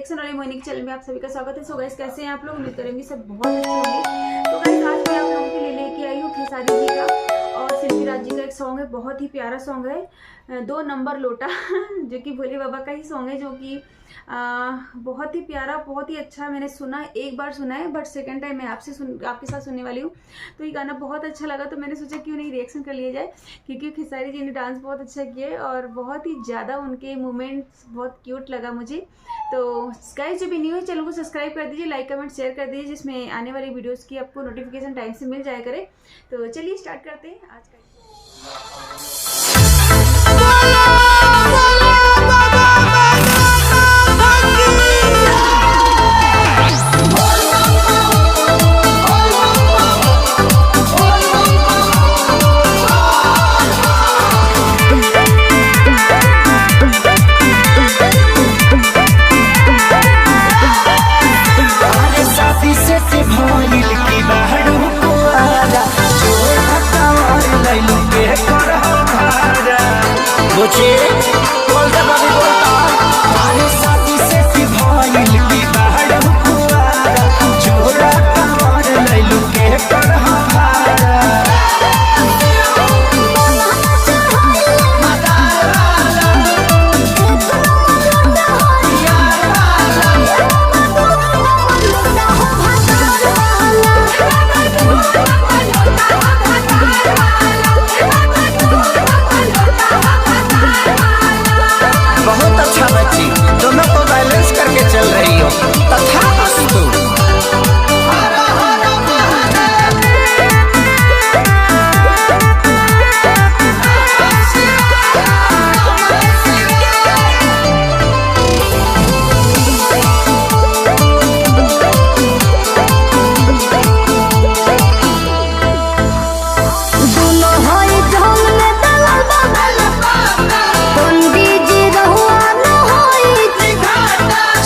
Reaction वाले मोहिनी के channel में आप सभी का स्वागत है। सो गाइस कैसे हैं आप लोग, उम्मीद करेंगे सब बहुत अच्छे होंगे। तो गाइस आज मैं आप लोगों के लिए लेके आई हूँ खेसारी जी का और शिल्पी राज जी का एक सॉन्ग है, बहुत ही प्यारा सॉन्ग है 2 नंबर लोटा जो कि भोले बाबा का ही सॉन्ग है, जो कि बहुत ही प्यारा, बहुत ही अच्छा। मैंने सुना, एक बार सुना है, बट सेकंड टाइम मैं आपके साथ सुनने वाली हूँ। तो ये गाना बहुत अच्छा लगा, तो मैंने सोचा क्यों नहीं रिएक्शन कर लिया जाए, क्योंकि खेसारी जी ने डांस बहुत अच्छा किया और बहुत ही ज़्यादा उनके मूवमेंट्स बहुत क्यूट लगा मुझे। तो गाइस जो भी न्यू है चैनल को सब्सक्राइब कर दीजिए, लाइक कमेंट शेयर कर दीजिए, जिसमें आने वाली वीडियोज़ की आपको नोटिफिकेशन टाइम से मिल जाया करे। तो चलिए स्टार्ट करते हैं आज का।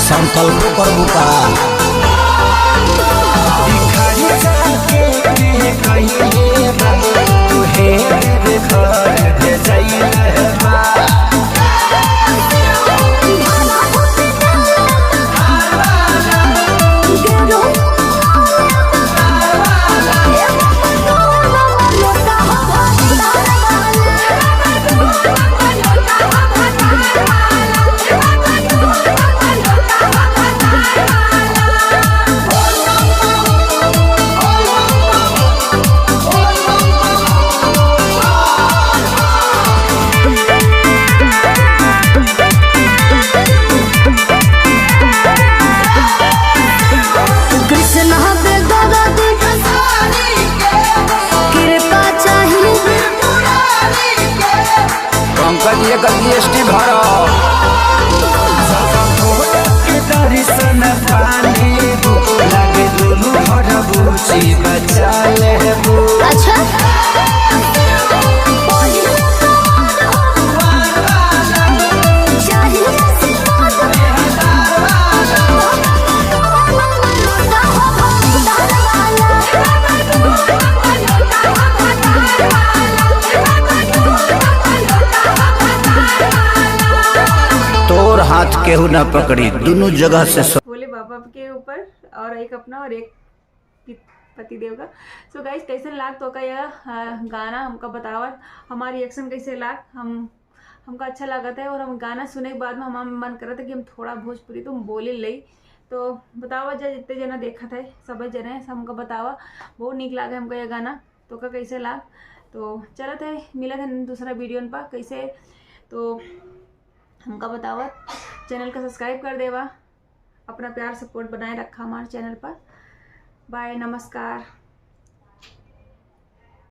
संकल्प पर बुका GST भरो दर्शन पानी लगे दुनू भर बुची बचा ले। अच्छा हाथ केहू ना पकड़ी, दोनों जगह से भोले बाबा के ऊपर और एक अपना और एक पतिदेव का। सो गाइस कैसे लाग तो का यह गाना हमका बतावा, हमारी रिएक्शन कैसे लाग, हमका अच्छा लगा था। और हम गाना सुने के बाद में हमारा मन कर रहा था कि हम थोड़ा भोजपुरी तो बोले ले। तो बतावा जितने जना देखा था सब जने हमका बतावा बहुत निक लगा हमका यह गाना, तो का कैसे लाग। तो चलो थे मिला था दूसरा वीडियो पर कैसे, तो हमका बतावा, चैनल का सब्सक्राइब कर देवा, अपना प्यार सपोर्ट बनाए रखा हमारे चैनल पर। बाय, नमस्कार।